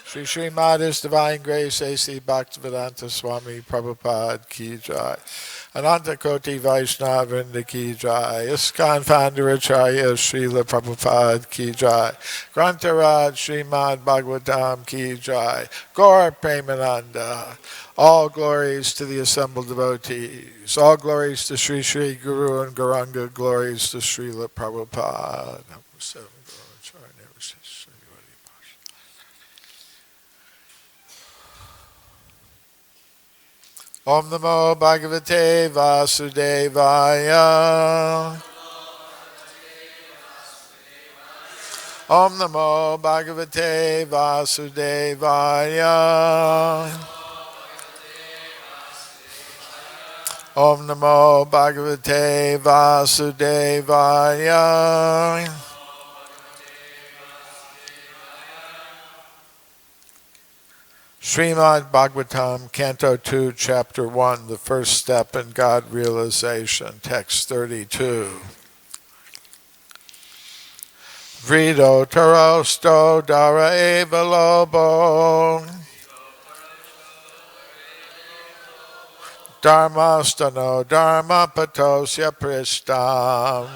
Shri Srimad His Divine Grace A.C. Bhaktivedanta Swami Prabhupada Ki Jai. Ananta Koti Vaishnava Vrinda Ki Jai. ISKCON Founder Acharya Srila Prabhupada Ki Jai. Grantaraj Srimad Bhagavatam Ki Jai. Gaur Premananda. All glories to the assembled devotees. All glories to Sri Sri Guru and Gauranga. Glories to Srila Prabhupada. Om Namo Bhagavate Vasudevaya. Om Namo Bhagavate Vasudevaya. Om Namo Bhagavate Vasudevaya. Srimad Bhagavatam, Canto 2, Chapter 1, the first step in God realization, text 32. Vrido tarosto dara eva lobo. Dharmastano dharma patosya pristam.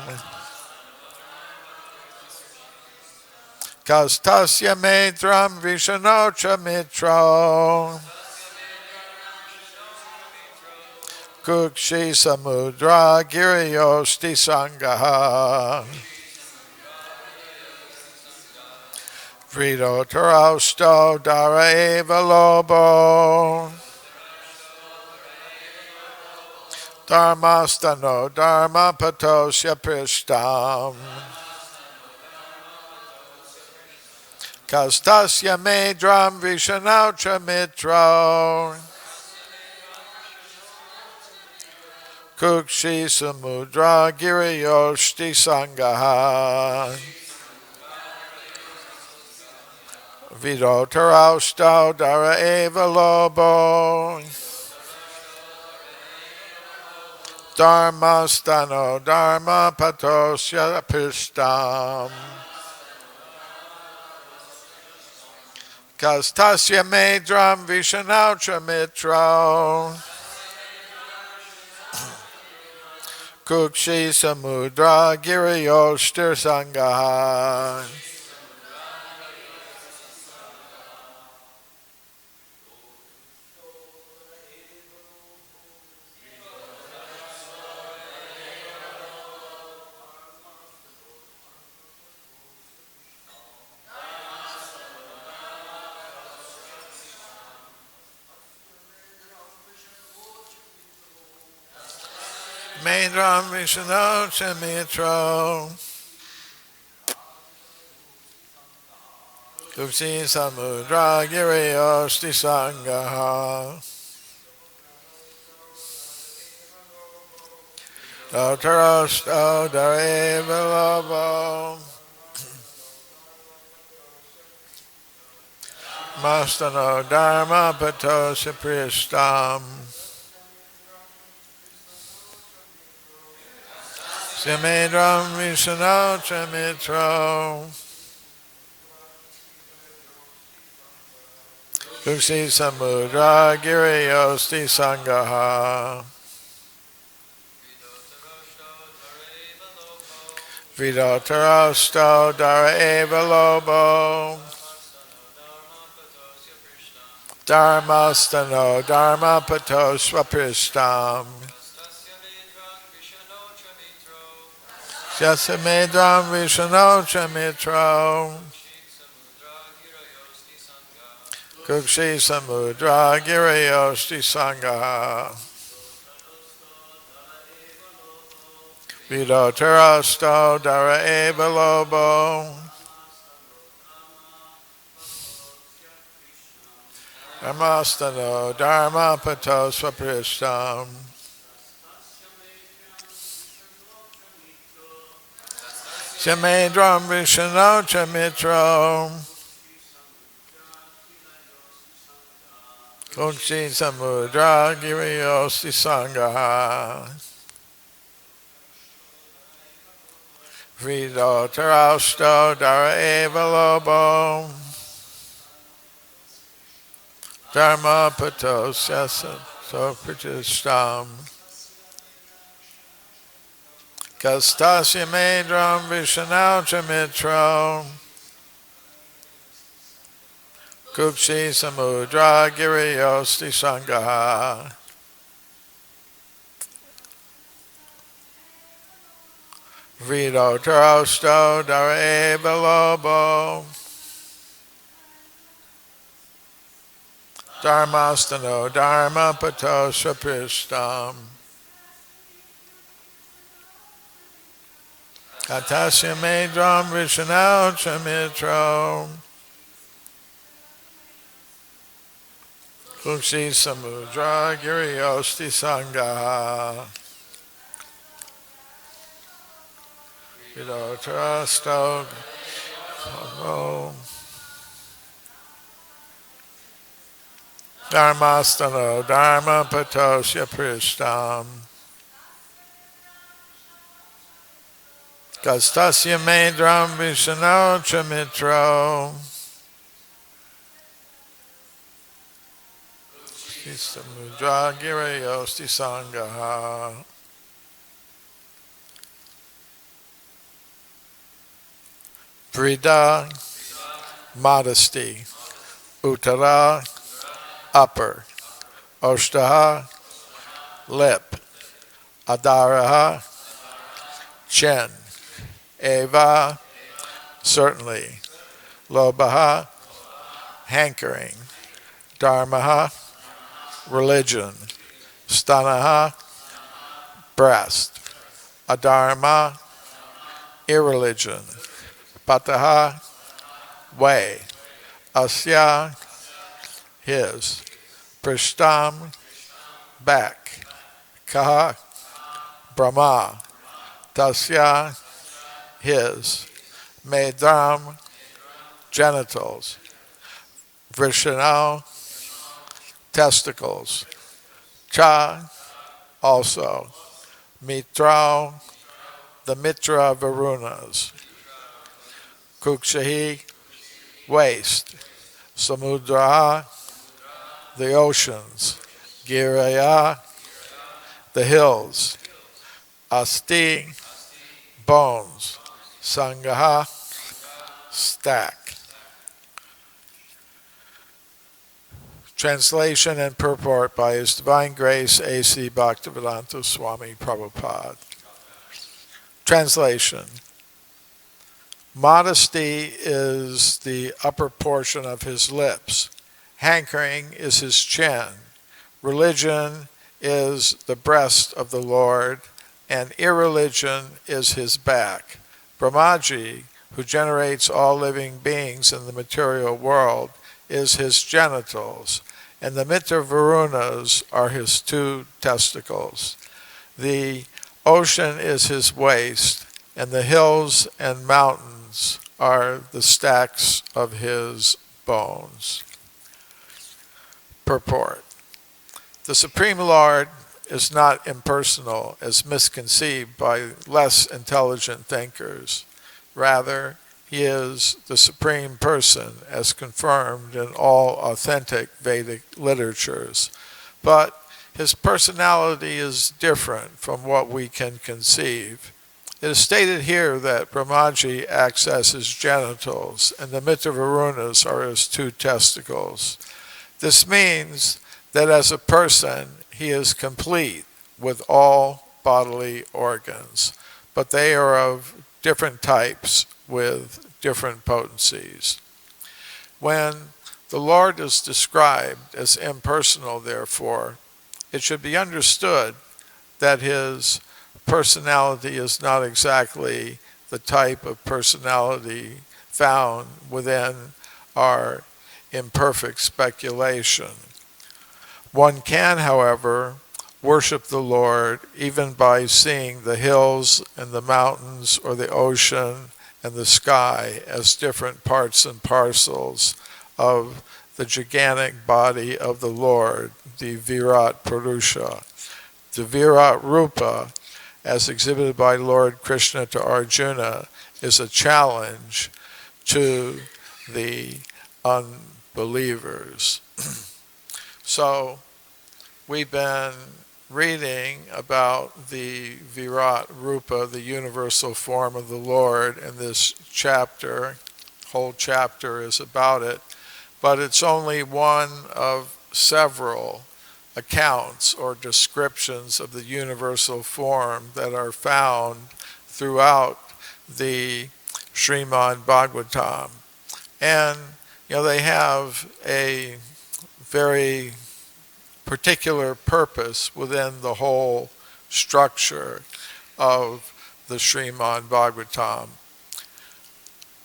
Kastasya metram vishanocha mitro. Kukshi samudra giriyosti sangaha. Vrido tarausto dara eva lobo. Dharmastano dharma patosya prishtam. Kastasya medram vishanaucha mitro. Kukshi samudra giriyoshti sangaha. Vido tarausto dara eva lobo. Dharmastano dharma patosya pistam. Kastasya medram vishanaucha mitro. Kukshi samudra giriyoshtir sangaha. Medram Vishanocha Mitro. Kupsi Samudra Giriyoshti Sangaha. Dotarosto Dareva Lobo. Mastano Dharma Patosya Pristam. Samedram Vishanocha Mitro. Kuksi Samudra Giriyosti Sangaha. Vidotarasto Dara Eva Lobo. Dharmastano Dharma Patoswa Pristam. Yasamedram Vishanocha Mitro. Kukshi Samudra Giriyoshti Sangaha. Vidotarasto Dara Eva Lobo. Dharmastano Dharma Patosva Pristam. Samedram Vishanocha Mitro. Kukshi Samudra Giriyosti Sangaha. Vidotarasto Dara Eva Lobo. Dharma patos yasa so pratistam. Kastasya medram vishanau chamitro. Kupsi samudra giriyosti sangaha. Vido tarosto dare belobo. Dharmastano dharma pato sapristam. Katasya medram vishanau chamitro. Kupsi samudra giriyosti sangaha. Vido tarosto Dharmastano dharma patosya pristam. Kastasya medram vishano chamitro. Samudra girayosti sangaha. Vrida, modesty. Uttara, upper. Oshtaha, lip. Adaraha, chin. Eva, certainly. Lobaha, hankering. Dharmaha, religion. Stanaha, breast. Adharma, irreligion. Pataha, way. Asya, his. Prishtam, back. Kaha, Brahma. Tasya, his. Medram, genitals. Vrishano, testicles. Cha, also. Mitra, the Mitra Varunas. Kukshahi, waste. Samudra, the oceans. Giraya, the hills. Asti, bones. Sangaha, stack. Translation and purport by His Divine Grace A.C. Bhaktivedanta Swami Prabhupada. Translation. Modesty is the upper portion of his lips. Hankering is his chin. Religion is the breast of the Lord, and irreligion is his back. Brahmaji, who generates all living beings in the material world, is his genitals, and the Mitra Varunas are his two testicles. The ocean is his waist, and the hills and mountains are the stacks of his bones. Purport. The Supreme Lord is not impersonal as misconceived by less intelligent thinkers. Rather, he is the Supreme Person as confirmed in all authentic Vedic literatures. But his personality is different from what we can conceive. It is stated here that Brahmaji acts as his genitals and the Mitra Varunas are his two testicles. This means that as a person he is complete with all bodily organs, but they are of different types with different potencies. When the Lord is described as impersonal, therefore, it should be understood that his personality is not exactly the type of personality found within our imperfect speculation. One can, however, worship the Lord even by seeing the hills and the mountains or the ocean and the sky as different parts and parcels of the gigantic body of the Lord, the Virat-Purusha. The Virat-rupa, as exhibited by Lord Krishna to Arjuna, is a challenge to the unbelievers. So we've been reading about the Virat-rupa, the universal form of the Lord, in this chapter. Whole chapter is about it, but it's only one of several accounts or descriptions of the universal form that are found throughout the Srimad Bhagavatam. And, they have a very particular purpose within the whole structure of the Srimad Bhagavatam.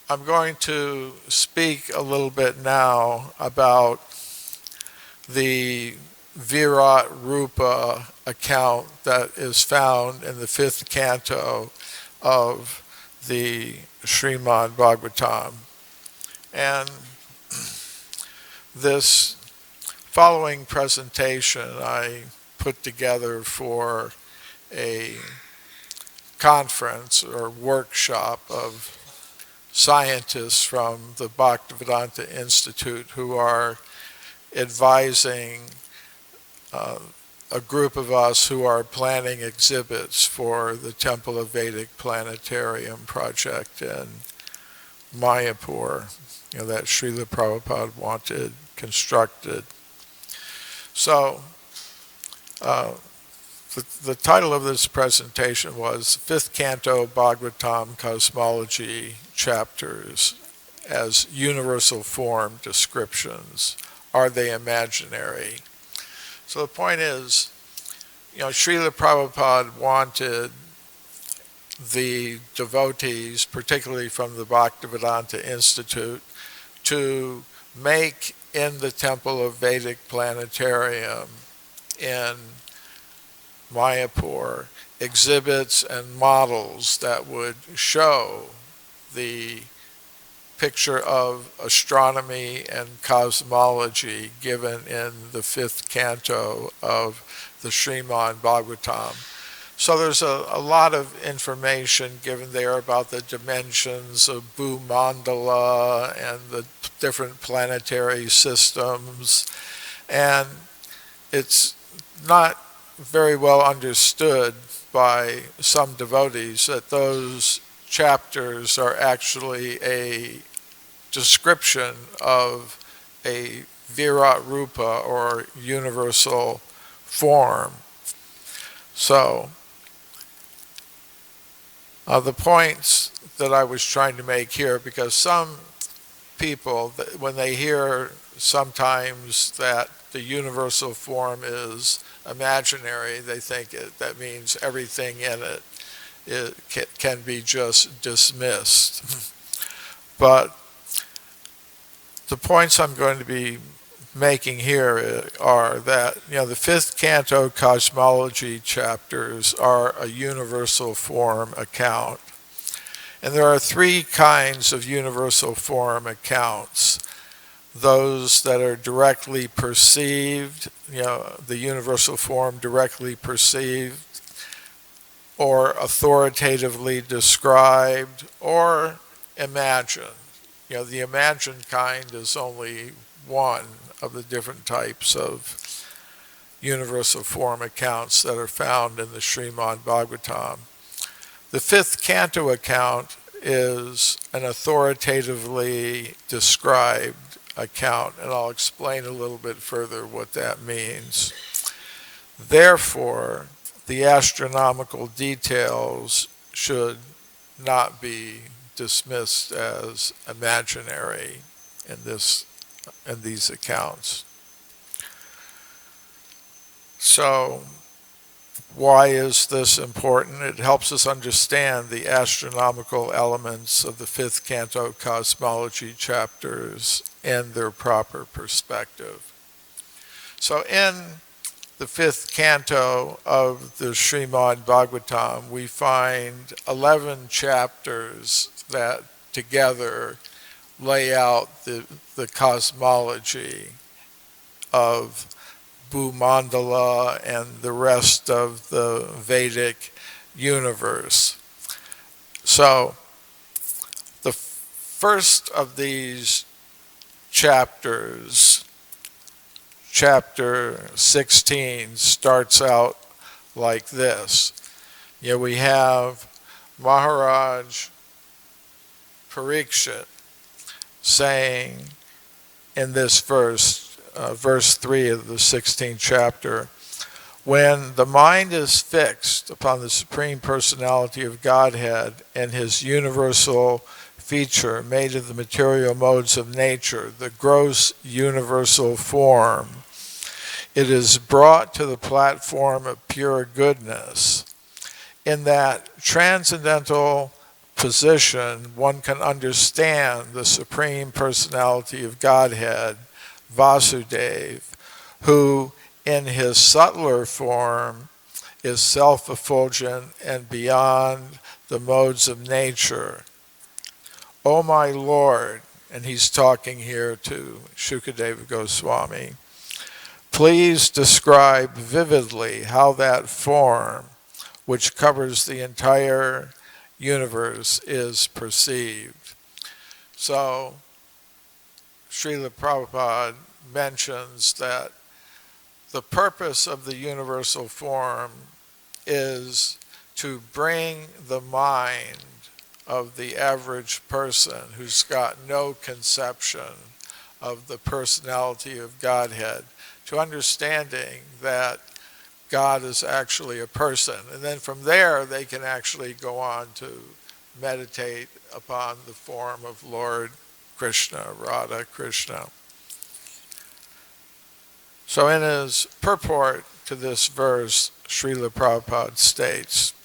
I'm going to speak a little bit now about the Virat-rupa account that is found in the 5th canto of the Srimad Bhagavatam. And this following presentation I put together for a conference or workshop of scientists from the Bhaktivedanta Institute who are advising a group of us who are planning exhibits for the Temple of Vedic Planetarium project in Mayapur, that Srila Prabhupada wanted constructed. So the title of this presentation was 5th Canto Bhagavatam Cosmology Chapters as Universal Form Descriptions. Are they imaginary? So the point is, Srila Prabhupada wanted the devotees, particularly from the Bhaktivedanta Institute, to make in the Temple of Vedic Planetarium in Mayapur exhibits and models that would show the picture of astronomy and cosmology given in the 5th canto of the Srimad Bhagavatam. So there's a lot of information given there about the dimensions of Bhumandala and the different planetary systems, and it's not very well understood by some devotees that those chapters are actually a description of a Virat-rupa or universal form. So the points that I was trying to make here, because some people, when they hear sometimes that the universal form is imaginary, they think that means everything in it can be just dismissed. But the points I'm going to be making here are that, the 5th canto cosmology chapters are a universal form account. And there are 3 kinds of universal form accounts. Those that are directly perceived, the universal form directly perceived, or authoritatively described, or imagined. The imagined kind is only one of the different types of universal form accounts that are found in the Srimad Bhagavatam. The 5th canto account is an authoritatively described account, and I'll explain a little bit further what that means. Therefore, the astronomical details should not be dismissed as imaginary in these accounts. So, why is this important? It helps us understand the astronomical elements of the 5th canto cosmology chapters in their proper perspective. So in the 5th canto of the Srimad Bhagavatam, we find 11 chapters that together lay out the cosmology of Bhumandala and the rest of the Vedic universe. So the first of these chapters chapter 16 starts out like this. We have Maharaj Parikshit saying in this verse, verse 3 of the 16th chapter, when the mind is fixed upon the Supreme Personality of Godhead and his universal feature made of the material modes of nature, the gross universal form, it is brought to the platform of pure goodness. In that transcendental position, one can understand the Supreme Personality of Godhead, Vasudeva, who in his subtler form is self-effulgent and beyond the modes of nature. O my Lord, and he's talking here to Shukadeva Goswami, please describe vividly how that form, which covers the entire universe, is perceived. So, Srila Prabhupada mentions that the purpose of the universal form is to bring the mind of the average person who's got no conception of the personality of Godhead to understanding that God is actually a person. And then from there, they can actually go on to meditate upon the form of Lord Krishna, Radha Krishna. So in his purport to this verse, Srila Prabhupada states,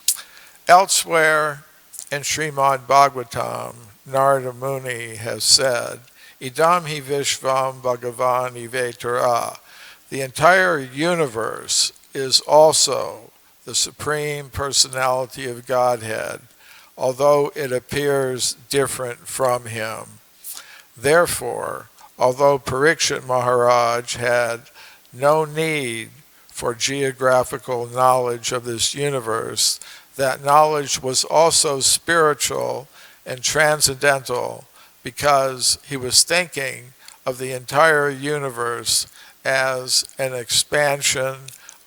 elsewhere in Srimad Bhagavatam, Narada Muni has said, Idam hi Vishvam Bhagavan Ivetara. The entire universe is also the Supreme Personality of Godhead, although it appears different from him. Therefore, although Parikshit Maharaj had no need for geographical knowledge of this universe, that knowledge was also spiritual and transcendental because he was thinking of the entire universe as an expansion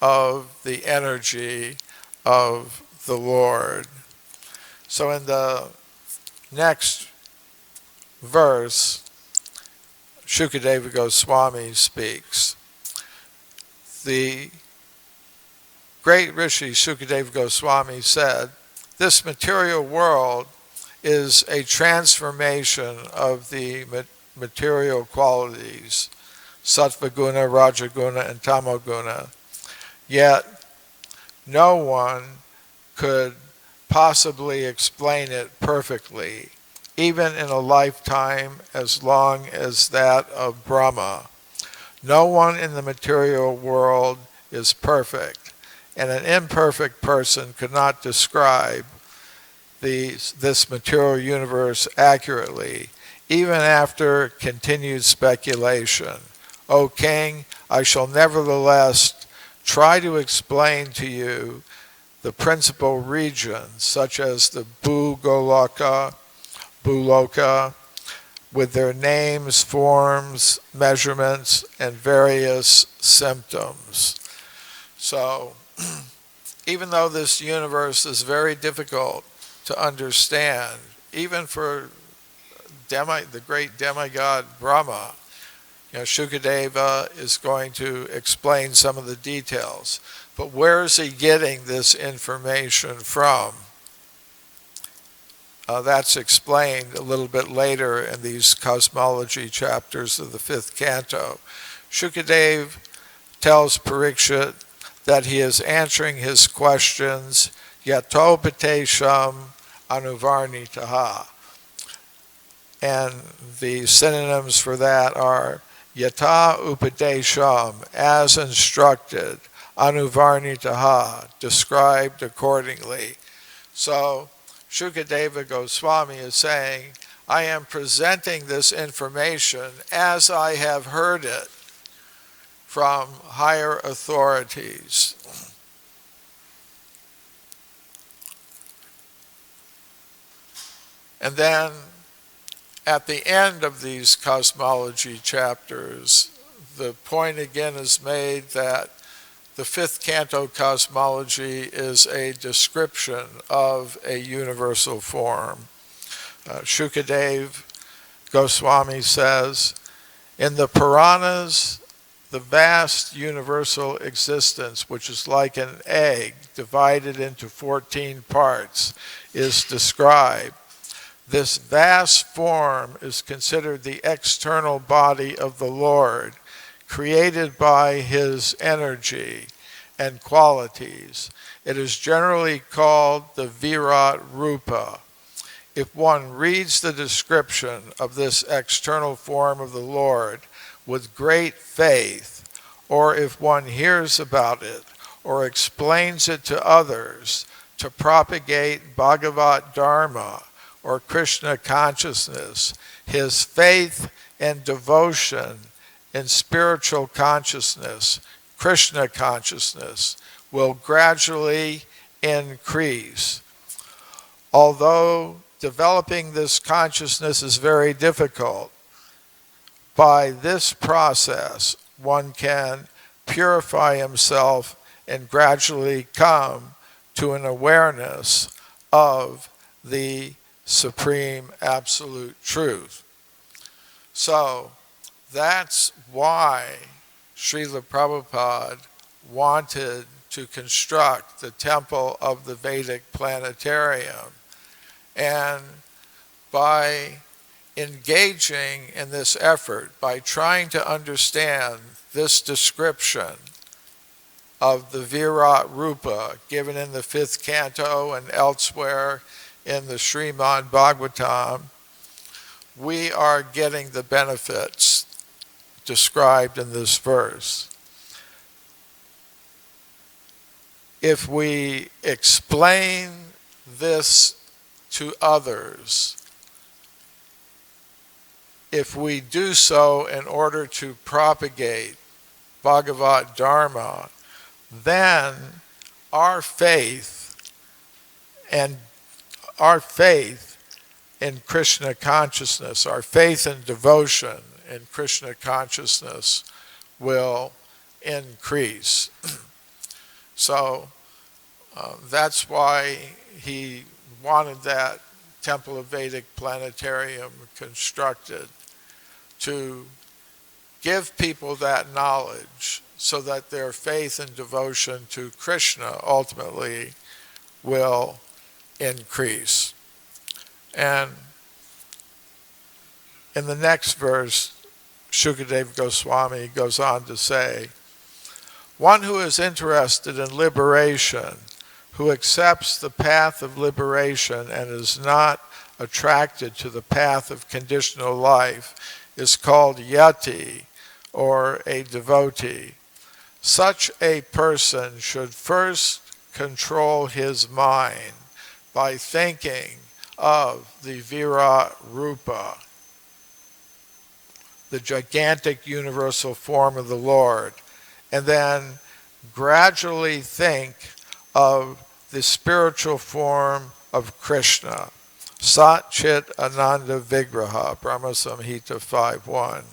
of the energy of the Lord. So in the next verse, Shukadeva Goswami speaks. The great Rishi Shukadeva Goswami said, this material world is a transformation of the material qualities, Sattva Guna, Raja Guna, and Tamo Guna. Yet, no one could possibly explain it perfectly, even in a lifetime as long as that of Brahma. No one in the material world is perfect, and an imperfect person could not describe this material universe accurately, even after continued speculation. O King, I shall nevertheless try to explain to you the principal regions, such as the Bhuloka, with their names, forms, measurements, and various symptoms. So, even though this universe is very difficult to understand, even for the great demigod Brahma, Shukadeva is going to explain some of the details. But where is he getting this information from? That's explained a little bit later in these cosmology chapters of the 5th canto. Shukadeva tells Parikshit that he is answering his questions, yatopatesham anuvarnitaha. And the synonyms for that are yata upadesham, as instructed, anuvarnitaha, described accordingly. So Shukadeva Goswami is saying, I am presenting this information as I have heard it from higher authorities. And then at the end of these cosmology chapters, the point again is made that the fifth canto, Cosmology, is a description of a universal form. Shukadev Goswami says, in the Puranas, the vast universal existence, which is like an egg divided into 14 parts, is described. This vast form is considered the external body of the Lord, created by his energy and qualities. It is generally called the Virat-rupa. If one reads the description of this external form of the Lord with great faith, or if one hears about it or explains it to others to propagate Bhagavad Dharma or Krishna consciousness, his faith and devotion in spiritual consciousness, Krishna consciousness, will gradually increase. Although developing this consciousness is very difficult, by this process one can purify himself and gradually come to an awareness of the supreme absolute truth. So that's why Srila Prabhupada wanted to construct the temple of the Vedic planetarium. And by engaging in this effort, by trying to understand this description of the Virat-rupa given in the fifth canto and elsewhere in the Srimad Bhagavatam, we are getting the benefits described in this verse. If we explain this to others, if we do so in order to propagate Bhagavad Dharma, then our faith in Krishna consciousness, our faith and devotion in Krishna consciousness will increase. So that's why he wanted that Temple of Vedic Planetarium constructed, to give people that knowledge so that their faith and devotion to Krishna ultimately will increase. And in the next verse, Shukadev Goswami goes on to say, one who is interested in liberation, who accepts the path of liberation and is not attracted to the path of conditional life, is called yati, or a devotee. Such a person should first control his mind by thinking of the Virat-rupa, the gigantic universal form of the Lord, and then gradually think of the spiritual form of Krishna, Sat Chit Ananda Vigraha, Brahma Samhita 5.1.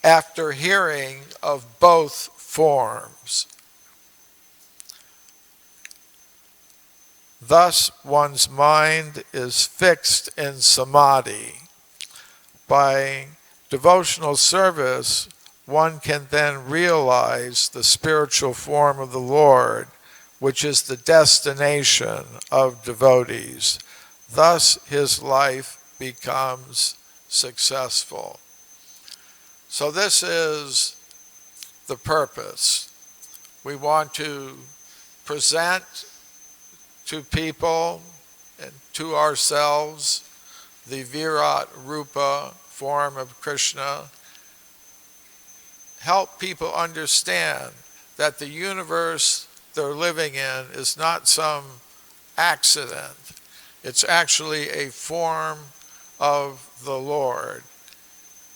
After hearing of both forms, thus one's mind is fixed in samadhi. By devotional service, one can then realize the spiritual form of the Lord, which is the destination of devotees. Thus his life becomes successful. So this is the purpose. We want to present to people and to ourselves the Virat-rupa form of Krishna. Help people understand that the universe they're living in is not some accident. It's actually a form of the Lord.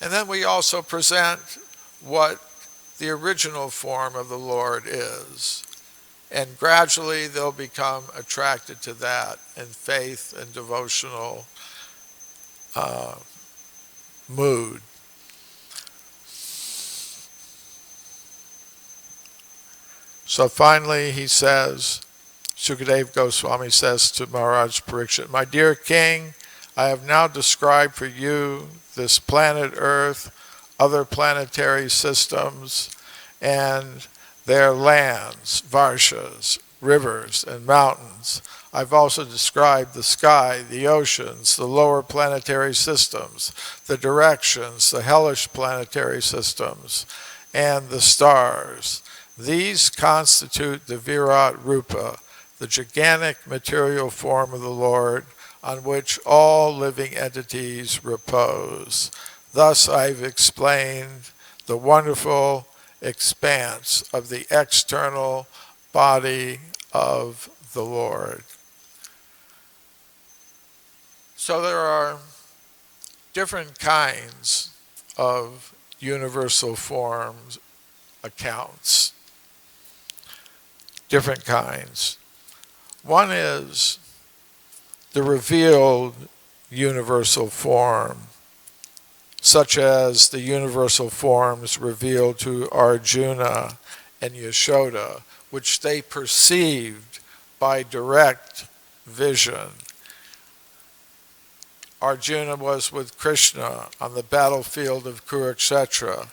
And then we also present what the original form of the Lord is. And gradually they'll become attracted to that in faith and devotional mood. So finally he says, Sukadeva Goswami says to Maharaj Parikshit, "My dear king, I have now described for you this planet Earth, other planetary systems, and their lands, varshas, rivers, and mountains. I've also described the sky, the oceans, the lower planetary systems, the directions, the hellish planetary systems, and the stars. These constitute the Virat-rupa, the gigantic material form of the Lord, on which all living entities repose. Thus I've explained the wonderful expanse of the external body of the Lord." So there are different kinds of universal forms accounts. Different kinds. One is the revealed universal form, such as the universal forms revealed to Arjuna and Yashoda, which they perceived by direct vision. Arjuna was with Krishna on the battlefield of Kurukshetra,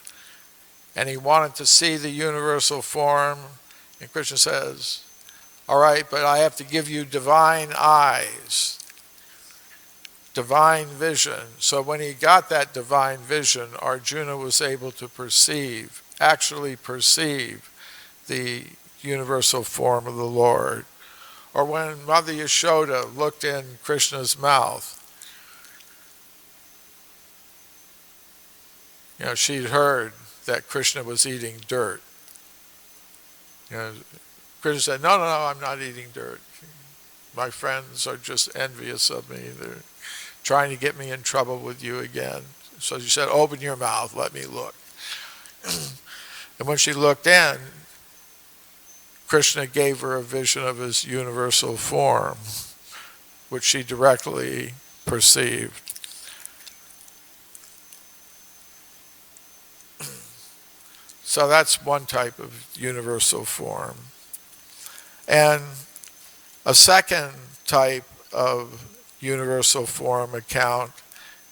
and he wanted to see the universal form, and Krishna says, "All right, but I have to give you divine eyes, divine vision." So when he got that divine vision, Arjuna was able to actually perceive the universal form of the Lord. Or when Mother Yashoda looked in Krishna's mouth, she'd heard that Krishna was eating dirt. Krishna said, no, I'm not eating dirt. My friends are just envious of me. They're trying to get me in trouble with you again. So she said, "Open your mouth, let me look." And when she looked in, Krishna gave her a vision of his universal form, which she directly perceived. So that's one type of universal form. And a second type of universal form account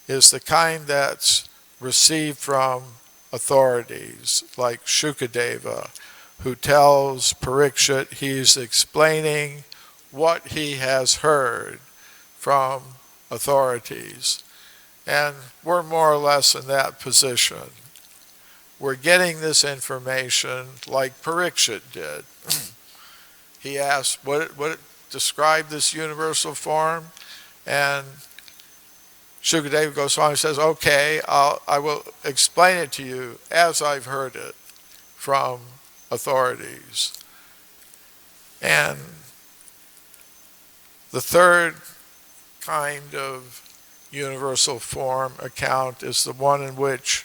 is the kind that's received from authorities, like Shukadeva, who tells Parikshit he's explaining what he has heard from authorities. And we're more or less in that position. We're getting this information like Parikshit did. He asked, what describe this universal form? And Shukadeva Goswami says, "Okay, I will explain it to you as I've heard it from authorities." And the third kind of universal form account is the one in which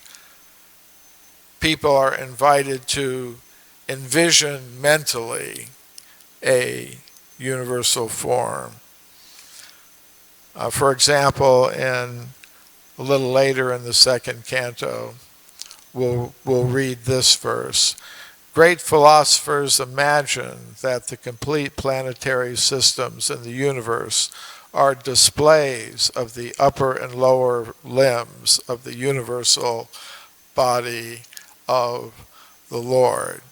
people are invited to envision mentally a universal form. For example, a little later in the second canto, we'll read this verse. "Great philosophers imagine that the complete planetary systems in the universe are displays of the upper and lower limbs of the universal body of the Lord."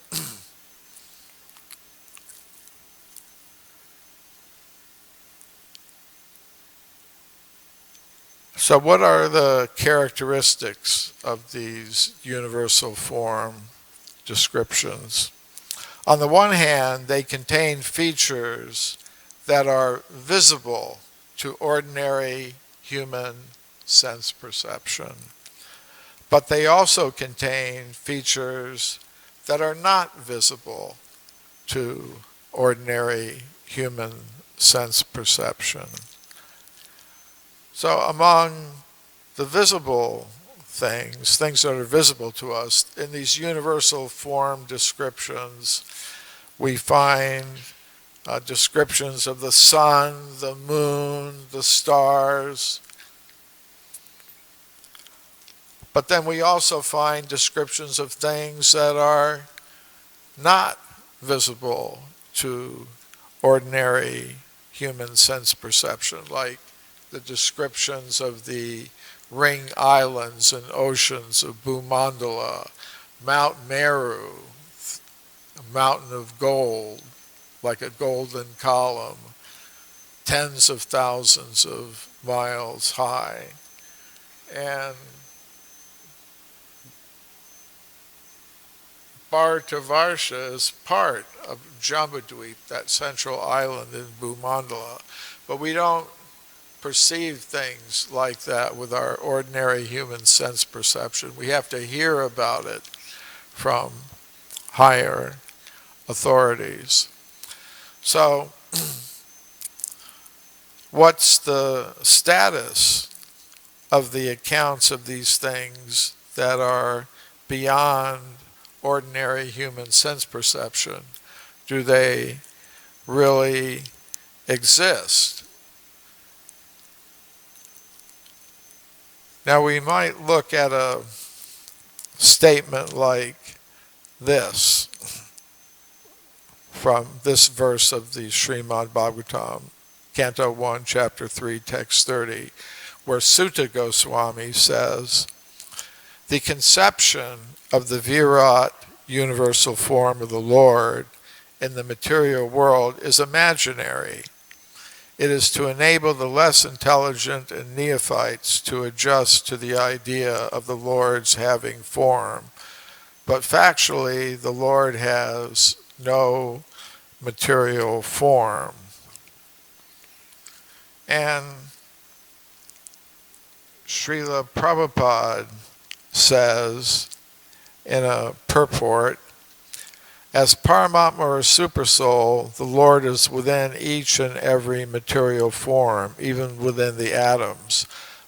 So what are the characteristics of these universal form descriptions? On the one hand, they contain features that are visible to ordinary human sense perception. But they also contain features that are not visible to ordinary human sense perception. So among the visible things that are visible to us, in these universal form descriptions, we find descriptions of the sun, the moon, the stars. But then we also find descriptions of things that are not visible to ordinary human sense perception, like the descriptions of the ring islands and oceans of Bhumandala, Mount Meru, a mountain of gold, like a golden column, tens of thousands of miles high. And Bhartavarsha is part of Jambudvip, that central island in Bhumandala. But we don't perceive things like that with our ordinary human sense perception. We have to hear about it from higher authorities. So, what's the status of the accounts of these things that are beyond ordinary human sense perception? Do they really exist? Now we might look at a statement like this from this verse of the Srimad Bhagavatam, Canto 1, Chapter 3, Text 30, where Sutta Goswami says, the conception of the Virat universal form of the Lord in the material world is imaginary. It is to enable the less intelligent and neophytes to adjust to the idea of the Lord's having form. But factually, the Lord has no material form. And Srila Prabhupada says in a purport, as Paramatma or Supersoul, the Lord is within each and every material form, even within the atoms.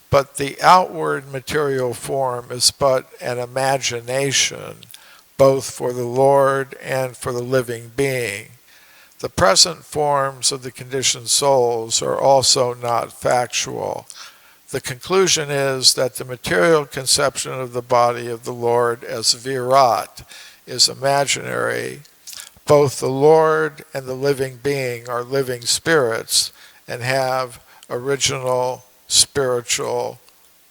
But the outward material form is but an imagination, both for the Lord and for the living being. The present forms of the conditioned souls are also not factual. The conclusion is that the material conception of the body of the Lord as Virat is imaginary. Both the Lord and the living being are living spirits and have original spiritual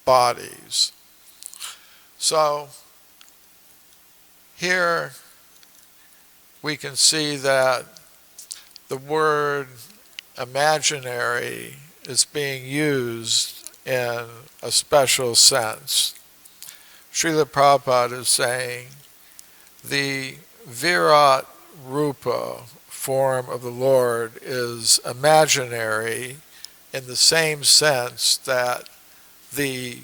bodies. So here we can see that the word imaginary is being used in a special sense. Srila Prabhupada is saying the Virat-rupa form of the Lord is imaginary in the same sense that the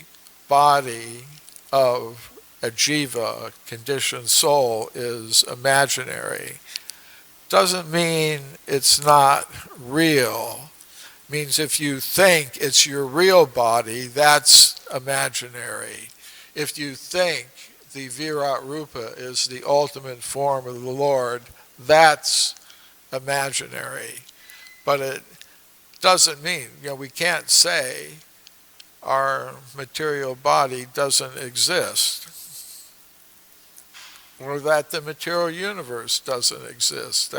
body of a jiva, conditioned soul, is imaginary. Doesn't mean it's not real. Means if you think it's your real body, that's imaginary. If you think the Virat-rupa is the ultimate form of the Lord, that's imaginary. But it doesn't mean, we can't say our material body doesn't exist, or that the material universe doesn't exist.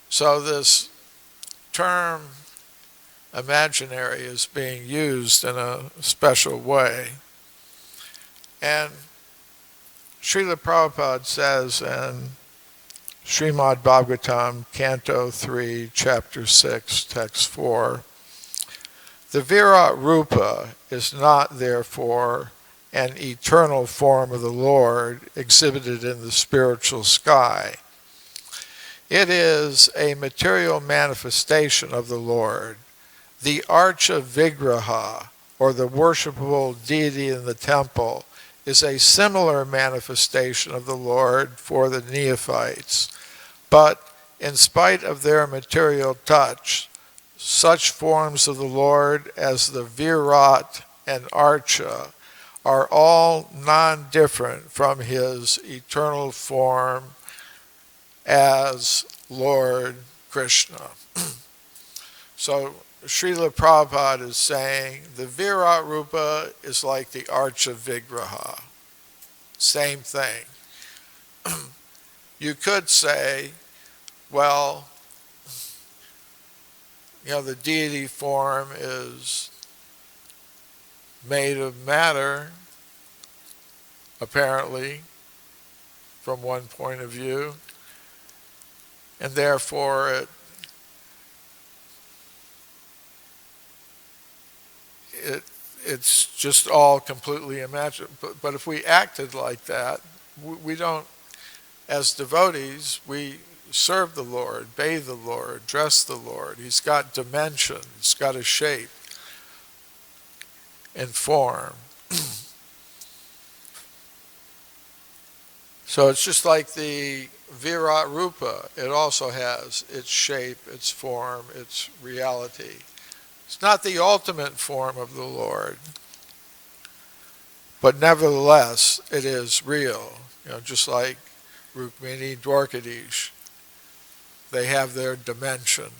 So this term imaginary is being used in a special way. And Srila Prabhupada says in Srimad Bhagavatam, Canto 3, Chapter 6, Text 4, the Virat-rupa is not, therefore, an eternal form of the Lord exhibited in the spiritual sky. It is a material manifestation of the Lord. The Archa Vigraha, or the worshipable deity in the temple, is a similar manifestation of the Lord for the neophytes. But in spite of their material touch, such forms of the Lord as the Virat and Archa are all non-different from his eternal form as Lord Krishna. So Srila Prabhupada is saying the Virat-rupa is like the Archa Vigraha. Same thing. you could say, well, the deity form is made of matter, apparently, from one point of view, and therefore it's just all completely imagined. But if we acted like that, we don't, as devotees, we serve the Lord, bathe the Lord, dress the Lord. He's got dimension, he's got a shape and form. So it's just like the Virat-rupa. It also has its shape, its form, its reality. It's not the ultimate form of the Lord, but nevertheless, it is real. Just like Rukmini, Dwarkadish, they have their dimension.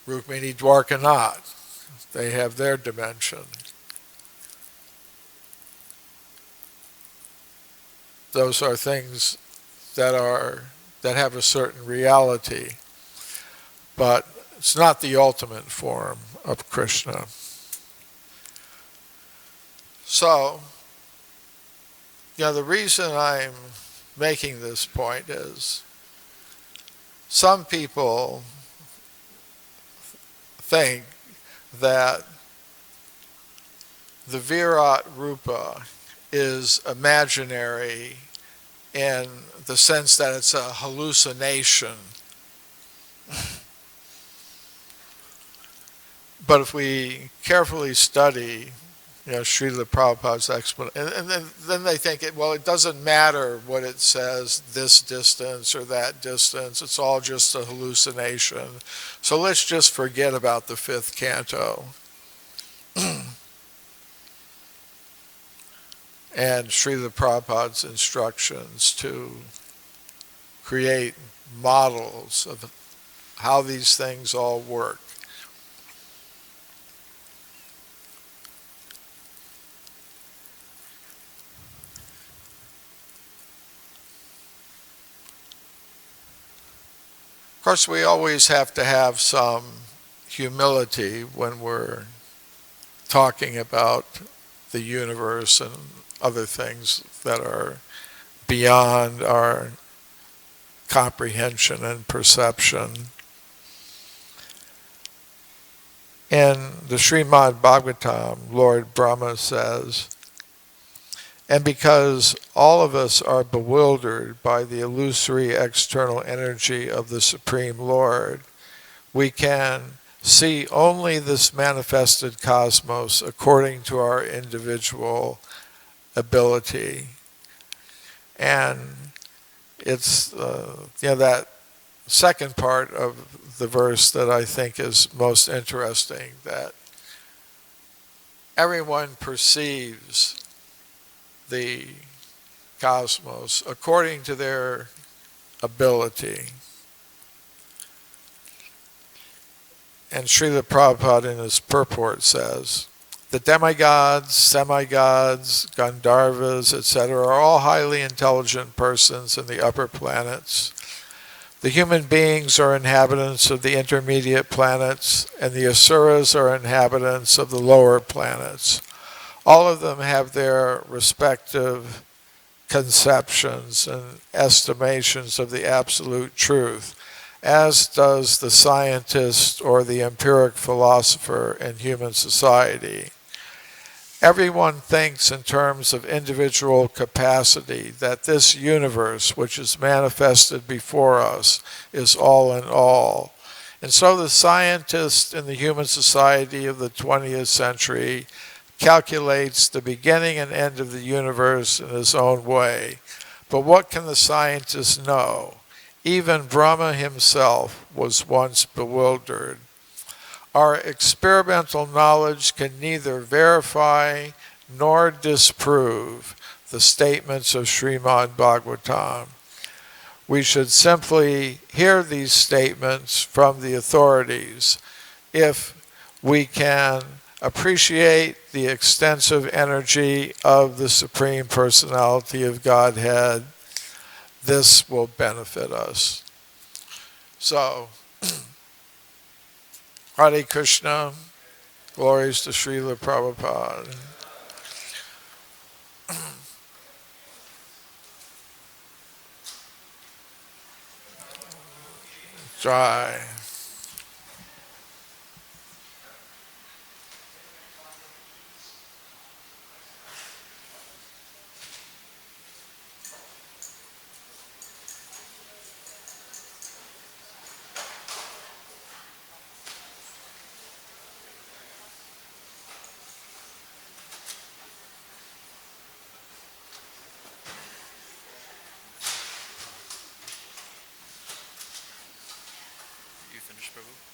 Rukmini, Dwarkanath, they have their dimension. Those are things that have a certain reality, but it's not the ultimate form of Krishna. So, the reason I'm making this point is some people think that the Virat-rupa is imaginary in the sense that it's a hallucination. But if we carefully study, Srila Prabhupada's explanation, and then they think, it doesn't matter what it says, this distance or that distance, it's all just a hallucination. So let's just forget about the fifth canto. And Srila Prabhupada's instructions to create models of how these things all work. Of course, we always have to have some humility when we're talking about the universe and other things that are beyond our comprehension and perception. In the Srimad Bhagavatam, Lord Brahma says, and because all of us are bewildered by the illusory external energy of the Supreme Lord, we can see only this manifested cosmos according to our individual ability. And it's that second part of the verse that I think is most interesting, that everyone perceives the cosmos according to their ability. And Srila Prabhupada in his purport says, the demigods, semigods, Gandharvas, etc. are all highly intelligent persons in the upper planets. The human beings are inhabitants of the intermediate planets, and the asuras are inhabitants of the lower planets. All of them have their respective conceptions and estimations of the absolute truth, as does the scientist or the empiric philosopher in human society. Everyone thinks in terms of individual capacity that this universe, which is manifested before us, is all in all. And so the scientist in the human society of the 20th century calculates the beginning and end of the universe in his own way. But what can the scientist know? Even Brahma himself was once bewildered. Our experimental knowledge can neither verify nor disprove the statements of Srimad Bhagavatam. We should simply hear these statements from the authorities if we can appreciate the extensive energy of the Supreme Personality of Godhead, this will benefit us. So, Hare Krishna, glories to Srila Prabhupada. Jai. You finished, Prabhu?